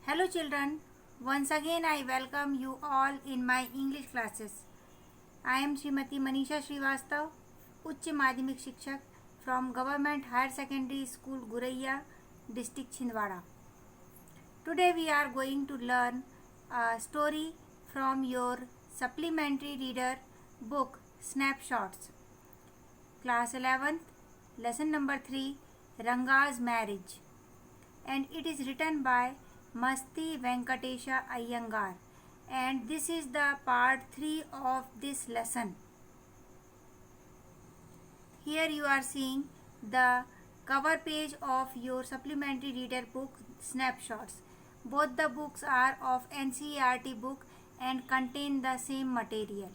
Hello children, once again I welcome you all in my English classes. I am Srimati Manisha Srivastav, उच्च माध्यमिक शिक्षक from Government Higher Secondary School Guraiya, District Chhindwara. Today we are going to learn a story from your supplementary reader book Snapshots. Class 11th, lesson number 3, Ranga's Marriage. And it is written by Masti Venkatesha Iyengar, and this is the part 3 of this lesson. Here you are seeing the cover page of your supplementary reader book Snapshots. Both the books are of NCERT book and contain the same material.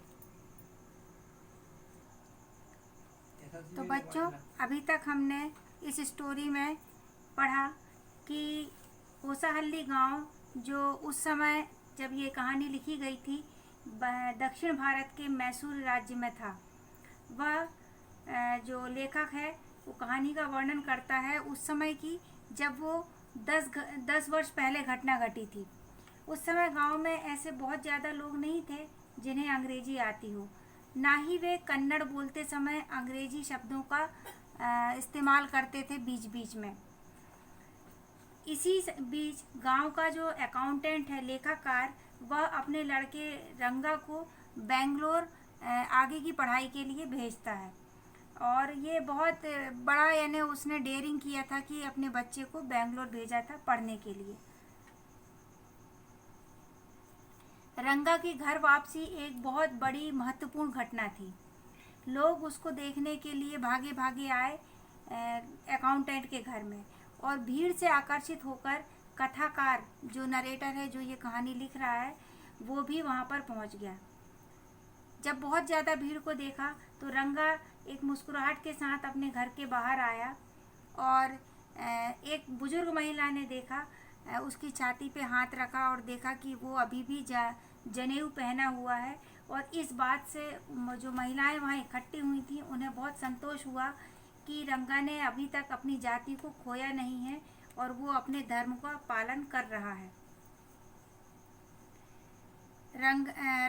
तो बच्चों, अभी तक हमने इस story में पढ़ा कि कोसाहल्ली गांव जो उस समय जब ये कहानी लिखी गई थी दक्षिण भारत के मैसूर राज्य में था। वह जो लेखक है वो कहानी का वर्णन करता है उस समय की जब वो 10 वर्ष पहले घटना घटी थी। उस समय गांव में ऐसे बहुत ज़्यादा लोग नहीं थे जिन्हें अंग्रेजी आती हो, ना ही वे कन्नड़ बोलते समय अंग्रेजी शब्दों का इस्तेमाल करते थे बीच बीच में। इसी बीच गांव का जो अकाउंटेंट है, लेखाकार, वह अपने लड़के रंगा को बेंगलोर आगे की पढ़ाई के लिए भेजता है। और ये बहुत बड़ा, यानी उसने डेयरिंग किया था कि अपने बच्चे को बेंगलोर भेजा था पढ़ने के लिए। रंगा की घर वापसी एक बहुत बड़ी महत्वपूर्ण घटना थी। लोग उसको देखने के लिए भागे भागे आए अकाउंटेंट के घर में, और भीड़ से आकर्षित होकर कथाकार जो नरेटर है, जो ये कहानी लिख रहा है, वो भी वहाँ पर पहुँच गया। जब बहुत ज़्यादा भीड़ को देखा तो रंगा एक मुस्कुराहट के साथ अपने घर के बाहर आया, और एक बुजुर्ग महिला ने देखा, उसकी छाती पे हाथ रखा और देखा कि वो अभी भी जनेऊ पहना हुआ है। और इस बात से जो महिलाएं वहाँ इकट्ठी हुई थी उन्हें बहुत संतोष हुआ कि रंगा ने अभी तक अपनी जाति को खोया नहीं है और वो अपने धर्म का पालन कर रहा है।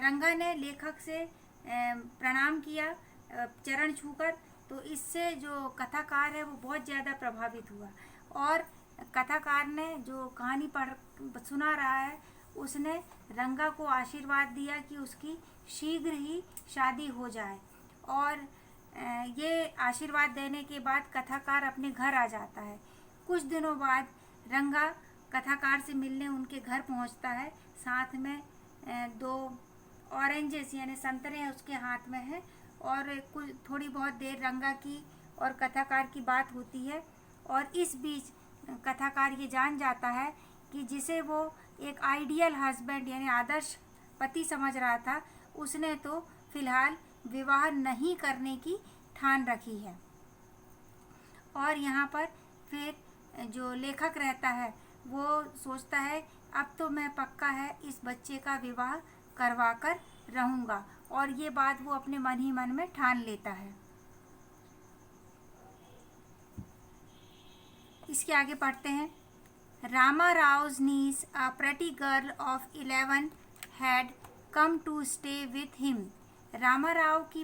रंगा ने लेखक से प्रणाम किया चरण छूकर, तो इससे जो कथाकार है वो बहुत ज़्यादा प्रभावित हुआ, और कथाकार ने जो कहानी सुना रहा है उसने रंगा को आशीर्वाद दिया कि उसकी शीघ्र ही शादी हो जाए। और ये आशीर्वाद देने के बाद कथाकार अपने घर आ जाता है। कुछ दिनों बाद रंगा कथाकार से मिलने उनके घर पहुंचता है। साथ में 2 ऑरेंजेस यानी संतरे उसके हाथ में है, और कुछ थोड़ी बहुत देर रंगा की और कथाकार की बात होती है। और इस बीच कथाकार ये जान जाता है कि जिसे वो एक आइडियल हस्बैंड यानी आदर्श पति समझ रहा था, उसने तो फिलहाल विवाह नहीं करने की ठान रखी है। और यहाँ पर फिर जो लेखक रहता है वो सोचता है अब तो मैं पक्का है इस बच्चे का विवाह करवा कर रहूँगा, और ये बात वो अपने मन ही मन में ठान लेता है। इसके आगे पढ़ते हैं। Rama Rao's niece, a pretty girl of 11, had come to stay with him. Rama Rao की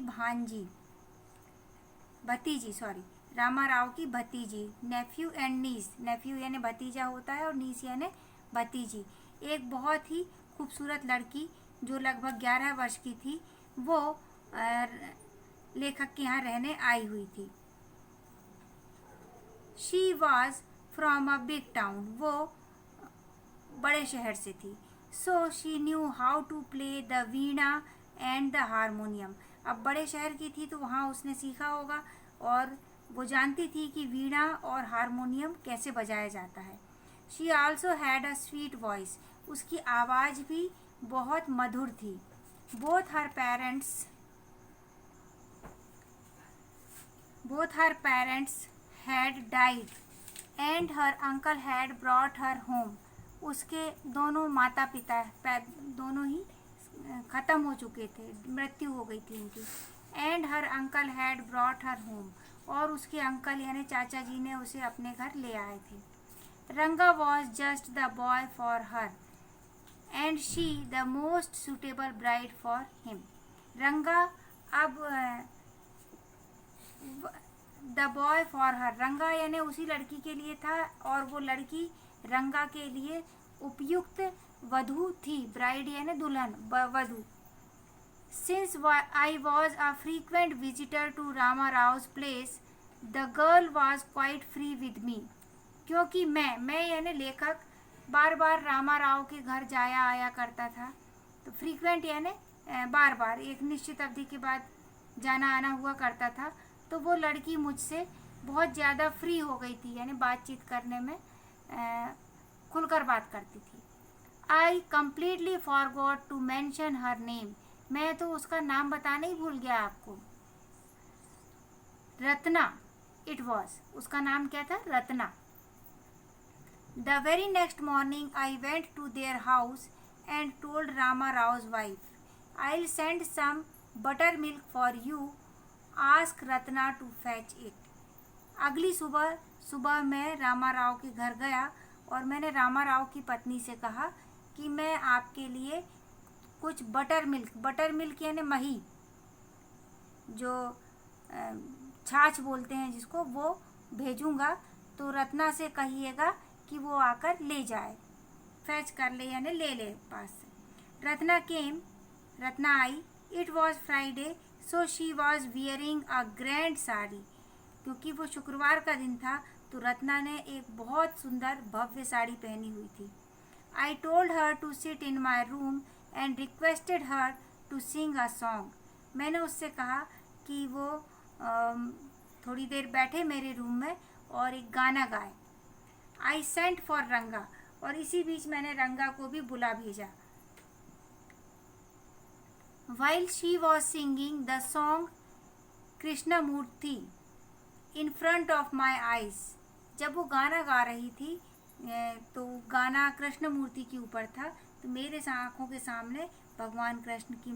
रामा राव की भतीजी, नेफ्यू एंड नीस, नेफ्यू यानी भतीजा होता है और नीस यानी भतीजी, एक बहुत ही खूबसूरत लड़की जो लगभग 11 वर्ष की थी, वो लेखक के यहाँ रहने आई हुई थी। She was from a big town, वो बड़े शहर से थी। So she knew how to play the Veena and the harmonium. अब बड़े शहर की थी तो वहाँ उसने सीखा होगा, और वो जानती थी कि वीणा और हारमोनियम कैसे बजाया जाता है। She also had a sweet voice. उसकी आवाज़ भी बहुत मधुर थी। Both her parents had died and her uncle had brought her home. उसके दोनों माता पिता दोनों ही ख़त्म हो चुके थे, मृत्यु हो गई थी उनकी। and her uncle had brought her home, और उसके अंकल यानी चाचा जी ने उसे अपने घर ले आए थे। Ranga was just the boy for her, and she the most suitable bride for him. Ranga अब द बॉय फॉर हर, रंगा यानी उसी लड़की के लिए था और वो लड़की रंगा के लिए उपयुक्त वधू थी, ब्राइड यानी दुल्हन, वधू. Since I was a frequent visitor to Rama Rao's place, the girl was quite free with me. क्योंकि मैं यानी लेखक बार बार रामा राव के घर जाया आया करता था, तो फ्रीक्वेंट यानी बार बार एक निश्चित अवधि के बाद जाना आना हुआ करता था, तो वो लड़की मुझसे बहुत ज़्यादा फ्री हो गई थी, यानी बातचीत करने में खुलकर बात करती थी. I completely forgot to mention her name, मैं तो उसका नाम बताना ही भूल गया आपको. रत्ना इट वॉज, उसका नाम क्या था? Ratna. The very next morning I went to their house and told Rama Rao's wife, I'll send some buttermilk for you, ask Ratna to fetch it. अगली सुबह मैं रामा राव के घर गया और मैंने रामा राव की पत्नी से कहा कि मैं आपके लिए कुछ बटर मिल्क यानी मही, जो छाछ बोलते हैं जिसको, वो भेजूंगा, तो रत्ना से कहिएगा कि वो आकर ले जाए, फैच कर ले यानी ले ले पास से. रत्ना केम, रत्ना आई. It was Friday, so she was wearing a grand sari. क्योंकि वो शुक्रवार का दिन था तो रत्ना ने एक बहुत सुंदर भव्य साड़ी पहनी हुई थी. I told her to sit in my room and requested her to sing a song. मैंने उससे कहा कि वो थोड़ी देर बैठे मेरे रूम में और एक गाना गाए. आई सेंट फॉर रंगा, और इसी बीच मैंने रंगा को भी बुला भेजा. While she was singing the song Krishnamurthy in front of my eyes, जब वो गाना गा रही थी तो गाना कृष्णमूर्ति के ऊपर था, तो मेरे आँखों के सामने भगवान कृष्ण की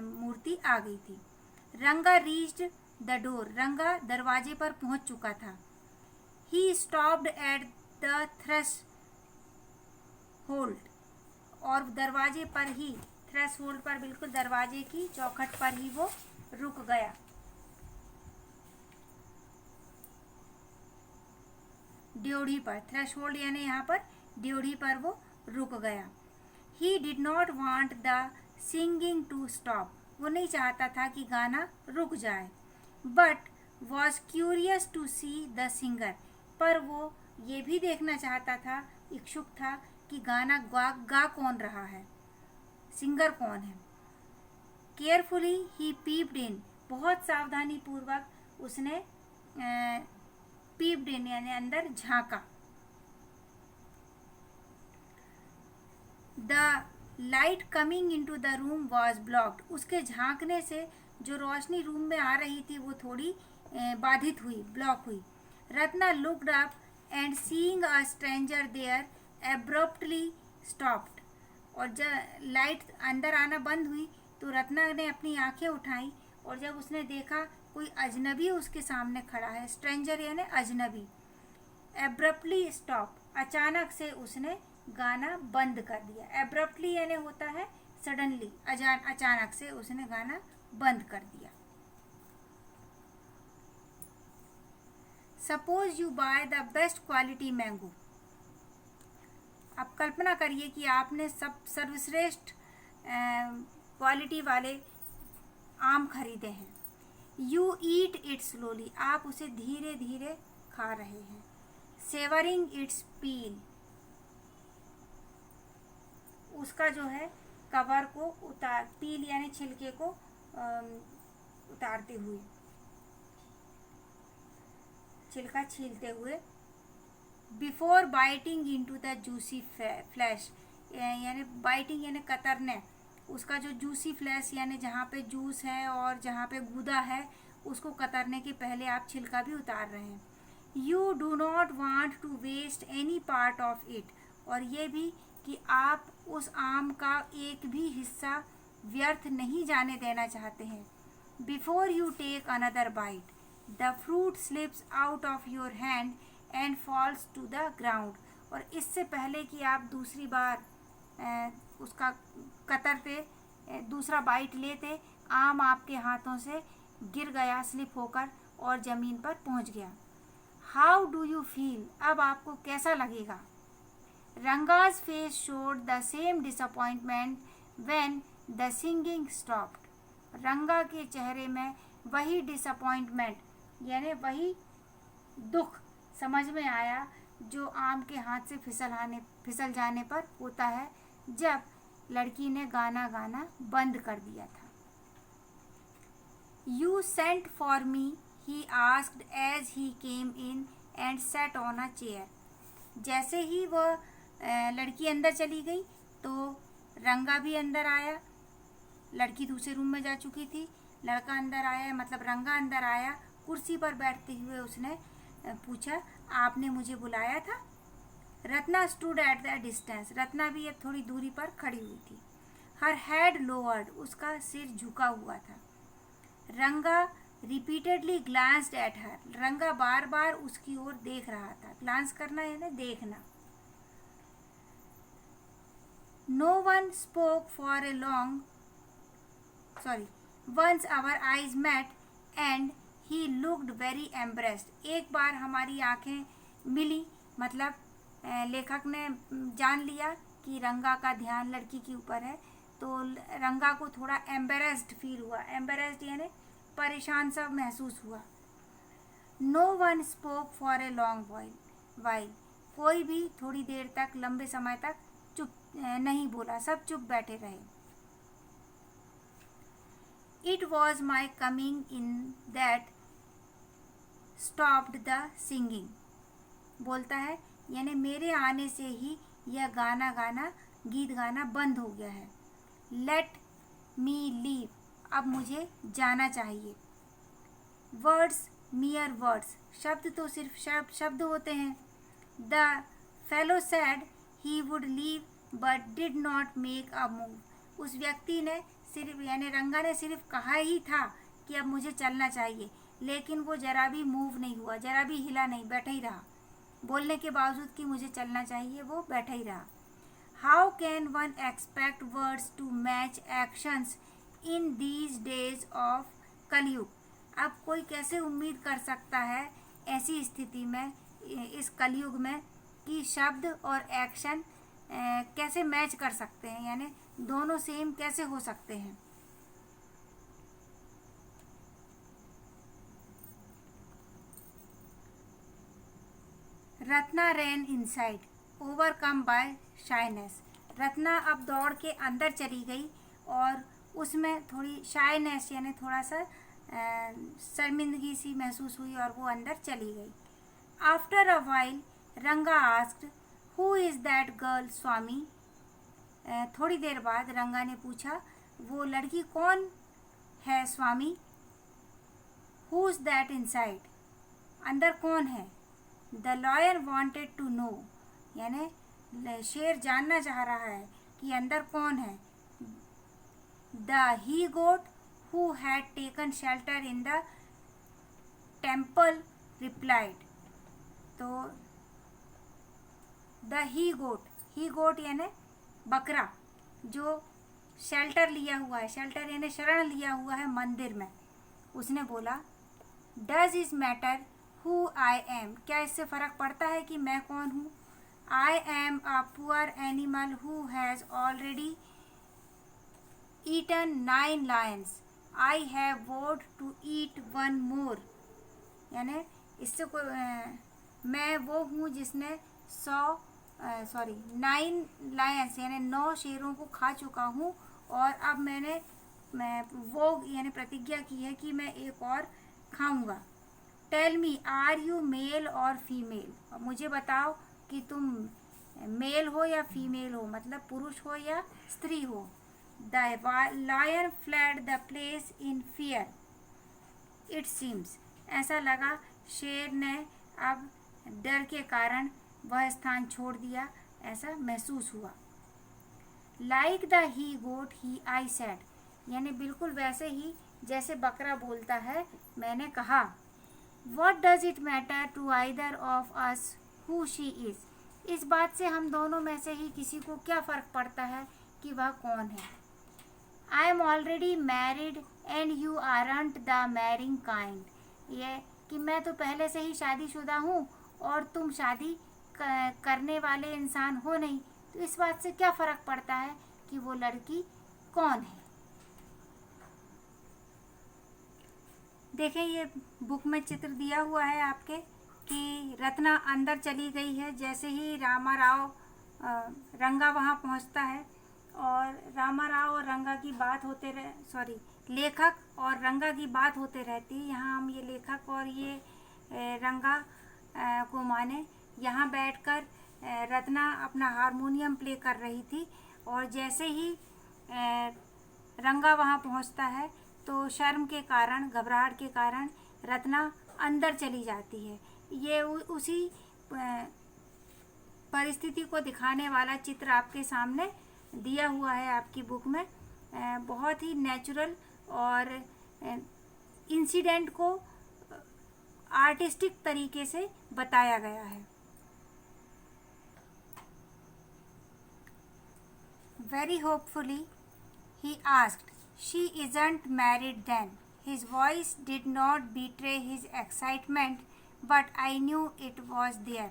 मूर्ति आ गई थी. रंगा रीच्ड द डोर, रंगा दरवाजे पर पहुंच चुका था. He stopped at the threshold, और दरवाजे पर ही, थ्रेश होल्ड पर, बिल्कुल दरवाजे की चौखट पर ही वो रुक गया. ड्योढ़ी पर, थ्रेश होल्ड यानी यहाँ पर ड्योढ़ी पर वो रुक गया. He did not want the singing to stop, वो नहीं चाहता था कि गाना रुक जाए. But was curious to see the singer, पर वो ये भी देखना चाहता था, इच्छुक था कि गाना गा कौन रहा है, सिंगर कौन है. केयरफुली ही पीप्ड इन, बहुत सावधानी पूर्वक उसने पीप्ड इन यानी अंदर झांका. The light coming into the room was blocked, उसके झांकने से जो रोशनी रूम में आ रही थी वो थोड़ी बाधित हुई, ब्लॉक हुई. Ratna looked up and seeing a stranger there abruptly stopped, और जब लाइट अंदर आना बंद हुई तो रत्ना ने अपनी आंखें उठाई, और जब उसने देखा कोई अजनबी उसके सामने खड़ा है, स्ट्रेंजर यानी अजनबी. एब्रप्टली स्टॉप, अचानक से उसने गाना बंद कर दिया. एब्रप्टली यानी होता है सडनली, अचानक से उसने गाना बंद कर दिया. Suppose you by the best quality mango, अब कल्पना करिए कि आपने सर्वश्रेष्ठ क्वालिटी वाले आम खरीदे हैं. यू ईट इट स्लोली, आप उसे धीरे धीरे खा रहे हैं. सेवरिंग इट्स पील, उसका जो है कवर को उतार, पील यानी छिलके को उतारते हुए, छिलका छीलते हुए. Before biting into the juicy flash, यानी बाइटिंग यानी कतरने, उसका जो जूसी फ्लैश यानी जहाँ पे जूस है और जहाँ पे गूदा है उसको कतरने के पहले आप छिलका भी उतार रहे हैं. You do not want to waste any part of it, और ये भी कि आप उस आम का एक भी हिस्सा व्यर्थ नहीं जाने देना चाहते हैं. Before you take another bite the fruit slips out of your hand and falls to the ground. और इससे पहले कि आप दूसरी बार उसका कतर पे दूसरा बाइट लेते, आम आपके हाथों से गिर गया स्लिप होकर और ज़मीन पर पहुंच गया। हाउ डू यू फील, अब आपको कैसा लगेगा? Ranga's face showed the same disappointment when the singing stopped. रंगा के चेहरे में वही डिसअपॉइंटमेंट यानी वही दुख समझ में आया जो आम के हाथ से फिसल जाने पर होता है जब लड़की ने गाना गाना बंद कर दिया था। You sent for me, he asked as he came in and sat on a chair. जैसे ही वह लड़की अंदर चली गई तो रंगा भी अंदर आया। लड़की दूसरे रूम में जा चुकी थी, लड़का अंदर आया, मतलब रंगा अंदर आया। कुर्सी पर बैठते हुए उसने पूछा, आपने मुझे बुलाया था? Ratna stood at the distance. Ratna भी अब थोड़ी दूरी पर खड़ी हुई थी। हर हेड लोअर्ड, उसका सिर झुका हुआ था। रंगा रिपीटेडली ग्लांस्ड एट हर। रंगा बार बार उसकी ओर देख रहा था। ग्लांस करना यानी देखना। No one spoke for a long once our eyes met and he looked very embarrassed। एक बार हमारी आंखें मिली, मतलब लेखक ने जान लिया कि रंगा का ध्यान लड़की के ऊपर है, तो रंगा को थोड़ा एम्बेरस्ड फील हुआ। एम्बेरस्ड यानी परेशान सा महसूस हुआ। No one spoke for a long while. कोई भी थोड़ी देर तक, लंबे समय तक चुप नहीं बोला, सब चुप बैठे रहे। It was my coming in that stopped the singing। बोलता है यानी मेरे आने से ही यह गीत गाना बंद हो गया है। Let me leave, अब मुझे जाना चाहिए। Words mere words, शब्द तो सिर्फ शब्द होते हैं। The fellow said he would leave but did not make a move। उस व्यक्ति ने सिर्फ यानी रंगा ने सिर्फ कहा ही था कि अब मुझे चलना चाहिए, लेकिन वो जरा भी मूव नहीं हुआ, जरा भी हिला नहीं, बैठा ही रहा। बोलने के बावजूद कि मुझे चलना चाहिए, वो बैठा ही रहा। How can one expect words to match actions in these days of Kalyug. अब कोई कैसे उम्मीद कर सकता है ऐसी स्थिति में, इस कलयुग में, कि शब्द और एक्शन कैसे मैच कर सकते हैं, यानी दोनों सेम कैसे हो सकते हैं। Ratna ran inside overcome by shyness. Ratna अब दौड़ के अंदर चली गई और उसमें थोड़ी शाइनेस यानी थोड़ा सा शर्मिंदगी सी महसूस हुई और वो अंदर चली गई। After a while Ranga asked, who is that girl Swami. थोड़ी देर बाद रंगा ने पूछा, वो लड़की कौन है Swami. Who is that inside, अंदर कौन है। The lion wanted to know, यानी शेर जानना चाह रहा है कि अंदर कौन है। The he goat who had taken shelter in the temple replied. तो द ही गोट यानी बकरा जो शेल्टर लिया हुआ है, शेल्टर यानी शरण लिया हुआ है मंदिर में, उसने बोला, does is matter who I am, क्या इससे फ़र्क पड़ता है कि मैं कौन हूँ। I am a poor animal who has already eaten 9 lions, I have vowed to eat 1 more. यानी इससे मैं वो हूँ जिसने 9 लायंस यानी 9 शेरों को खा चुका हूँ और अब मैं वो यानी प्रतिज्ञा की है कि मैं एक और खाऊंगा। Tell me, are you male or female, मुझे बताओ कि तुम मेल हो या फीमेल हो, मतलब पुरुष हो या स्त्री हो। The lion fled the place in fear it seems, ऐसा लगा शेर ने अब डर के कारण वह स्थान छोड़ दिया, ऐसा महसूस हुआ। Like the he goat he I said, यानी बिल्कुल वैसे ही जैसे बकरा बोलता है, मैंने कहा। What does it matter to either of us who she is? इस बात से हम दोनों में से ही किसी को क्या फ़र्क पड़ता है कि वह कौन है. I am already married and you aren't the marrying kind. ये कि मैं तो पहले से ही शादीशुदा हूँ और तुम शादी करने वाले इंसान हो नहीं, तो इस बात से क्या फ़र्क पड़ता है कि वो लड़की कौन है. देखें, ये बुक में चित्र दिया हुआ है आपके कि रत्ना अंदर चली गई है. जैसे ही रंगा वहाँ पहुँचता है और रामाराव और रंगा की बात लेखक और रंगा की बात होते रहती है. यहाँ हम ये लेखक और ये रंगा को माने. यहाँ बैठकर रत्ना अपना हारमोनियम प्ले कर रही थी और जैसे ही रंगा वहाँ पहुँचता है तो शर्म के कारण, घबराहट के कारण रत्ना अंदर चली जाती है. ये उसी परिस्थिति को दिखाने वाला चित्र आपके सामने दिया हुआ है आपकी बुक में. बहुत ही नेचुरल और इंसिडेंट को आर्टिस्टिक तरीके से बताया गया है. Very hopefully he asked, "She isn't married then?" His voice did not betray his excitement, but I knew it was there.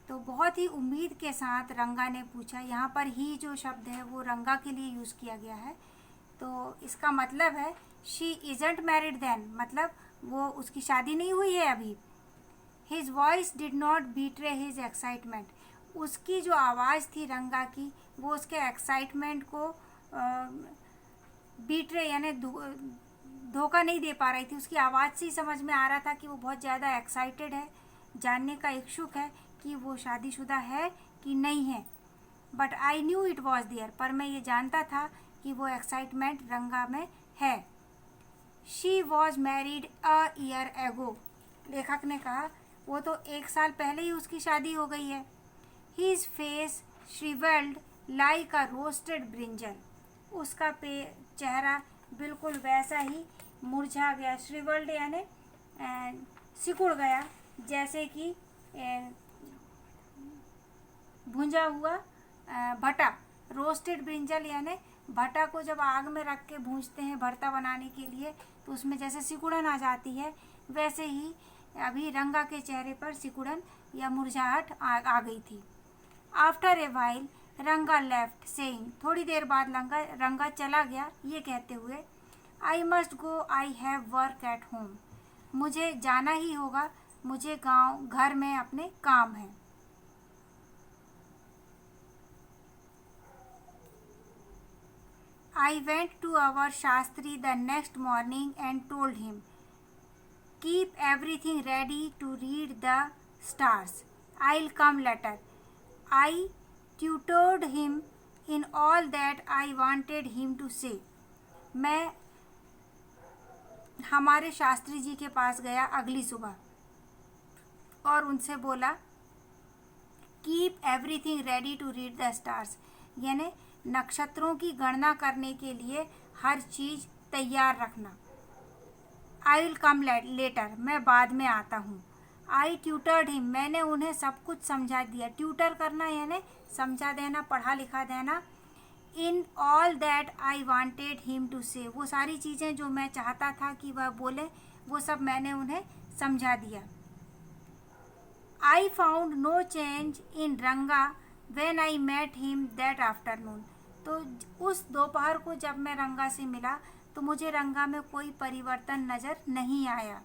तो बहुत ही उम्मीद के साथ रंगा ने पूछा. यहाँ पर ही जो शब्द है वो रंगा के लिए यूज़ किया गया है. तो इसका मतलब है शी इज़ंट मैरिड देन, मतलब वो उसकी शादी नहीं हुई है अभी. His voice did not betray his excitement. उसकी जो आवाज़ थी रंगा की, वो उसके एक्साइटमेंट को बीट्रे यानी धोखा नहीं दे पा रही थी. उसकी आवाज़ से ही समझ में आ रहा था कि वो बहुत ज़्यादा एक्साइटेड है, जानने का इच्छुक है कि वो शादीशुदा है कि नहीं है. But I knew it was there, पर मैं ये जानता था कि वो एक्साइटमेंट रंगा में है. She was married a year ago. लेखक ने कहा वो तो 1 साल पहले ही उसकी शादी हो गई है. His face shrivelled like a roasted brinjal. उसका चेहरा बिल्कुल वैसा ही मुरझा गया. श्रिवेल्ड यानी सिकुड़ गया, जैसे कि भुंजा हुआ भटा. रोस्टेड ब्रिंजल यानी भटा को जब आग में रख के भूंजते हैं भरता बनाने के लिए, तो उसमें जैसे सिकुड़न आ जाती है, वैसे ही अभी रंगा के चेहरे पर सिकुड़न या मुरझाहट आ गई थी. आफ्टर ए वाइल रंगा लेफ्ट सेइंग. थोड़ी देर बाद रंगा चला गया ये कहते हुए, I must go, I have work at home. मुझे जाना ही होगा, मुझे घर में अपने काम हैं. I went to our Shastri the next morning and told him, keep everything ready to read the stars. I'll come later. I tutored him in all that I wanted him to say. मैं हमारे शास्त्री जी के पास गया अगली सुबह और उनसे बोला, keep everything ready to read the stars, यानी नक्षत्रों की गणना करने के लिए हर चीज़ तैयार रखना. आई विल कम लेटर, मैं बाद में आता हूँ. आई ट्यूटर्ड हिम, मैंने उन्हें सब कुछ समझा दिया. ट्यूटर करना यानी समझा देना, पढ़ा लिखा देना. In all that I wanted him to say, वो सारी चीज़ें जो मैं चाहता था कि वह बोले, वो सब मैंने उन्हें समझा दिया. I found no change in Ranga when I met him that afternoon. तो उस दोपहर को जब मैं रंगा से मिला तो मुझे रंगा में कोई परिवर्तन नज़र नहीं आया.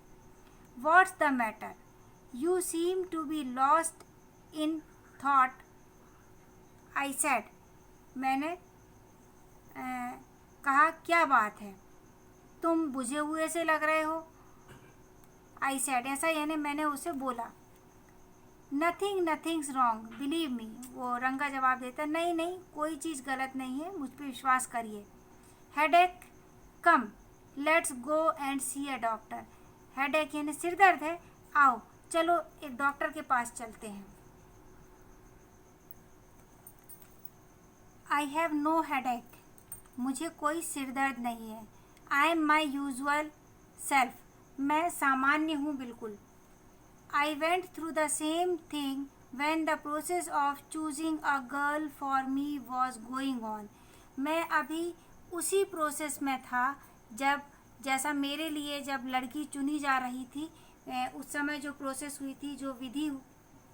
What's the matter, you seem to be lost in thought, I said. मैंने कहा क्या बात है, तुम बुझे हुए से लग रहे हो. आई सेड, ऐसा यानी मैंने उसे बोला. नथिंग्स रॉन्ग बिलीव मी, वो रंगा जवाब देता, नहीं कोई चीज़ गलत नहीं है, मुझ पर विश्वास करिए. Headache, come let's go and see a doctor. Headache यानी सिर दर्द है, आओ चलो एक डॉक्टर के पास चलते हैं. आई हैव नो हेडेक, मुझे कोई सिर दर्द नहीं है. I am my usual self, मैं सामान्य हूँ बिल्कुल. I went through the same thing when the process of choosing a girl for me was going on. मैं अभी उसी प्रोसेस में था जब जैसा मेरे लिए जब लड़की चुनी जा रही थी, उस समय जो प्रोसेस हुई थी, जो विधि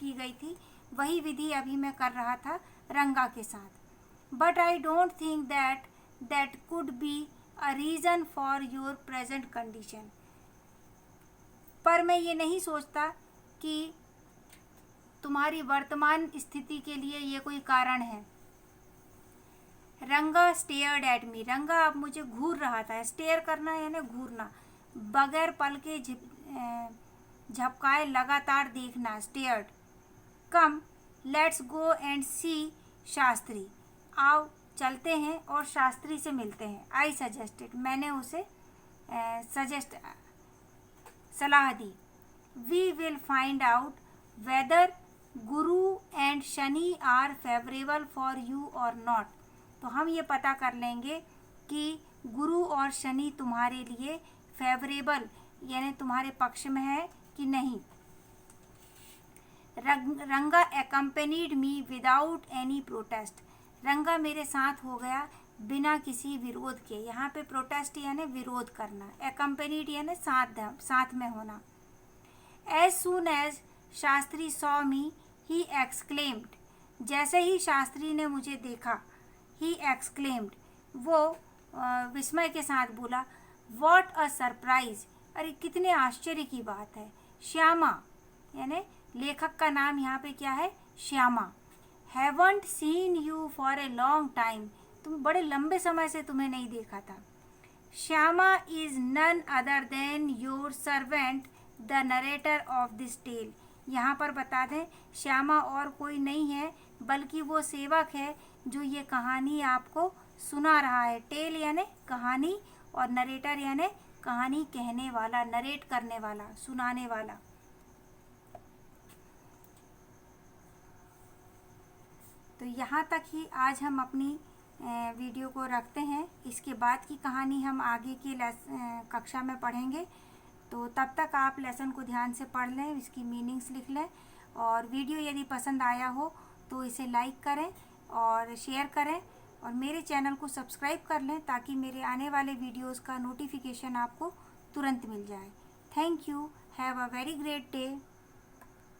की गई थी, वही विधि अभी मैं कर रहा था रंगा के साथ. But I don't think that could be a reason for your present condition. पर मैं ये नहीं सोचता कि तुम्हारी वर्तमान स्थिति के लिए ये कोई कारण है. रंगा स्टेयर्ड एट मी. रंगा अब मुझे घूर रहा था. स्टेयर करना यानी घूरना, बगैर पल के झपकाए लगातार देखना. Stared. Come let's go and see Shastri. आओ चलते हैं और शास्त्री से मिलते हैं. I suggested. मैंने उसे सलाह दी. We will find out whether Guru and Shani are favourable for you और नॉट. तो हम ये पता कर लेंगे कि गुरु और शनि तुम्हारे लिए फेवरेबल यानी तुम्हारे पक्ष में है कि नहीं. रंगा एक्कम्पेनीड मी विदाउट एनी प्रोटेस्ट. रंगा मेरे साथ हो गया बिना किसी विरोध के. यहाँ पे प्रोटेस्ट यानी विरोध करना, एक्कम्पेनीड यानी साथ में होना. As soon as Shastri saw me he exclaimed. जैसे ही शास्त्री ने मुझे देखा, ही एक्सक्लेम्ड, वो विस्मय के साथ बोला, व्हाट अ सरप्राइज. अरे कितने आश्चर्य की बात है. श्यामा यानी लेखक का नाम यहाँ पे क्या है, Shyama. Haven't seen you for a long time. तुम बड़े लंबे समय से तुम्हें नहीं देखा था. Shyama is none other than your servant the narrator of this tale. यहाँ पर बता दें, श्यामा और कोई नहीं है बल्कि वो सेवक है जो ये कहानी आपको सुना रहा है. टेल यानी कहानी और नरेटर यानी कहानी कहने वाला, नरेट करने वाला, सुनाने वाला. तो यहाँ तक ही आज हम अपनी वीडियो को रखते हैं. इसके बाद की कहानी हम आगे की कक्षा में पढ़ेंगे. तो तब तक आप लेसन को ध्यान से पढ़ लें, इसकी मीनिंग्स लिख लें, और वीडियो यदि पसंद आया हो तो इसे लाइक करें और शेयर करें, और मेरे चैनल को सब्सक्राइब कर लें ताकि मेरे आने वाले वीडियोस का नोटिफिकेशन आपको तुरंत मिल जाए. Thank you. Have a very great day.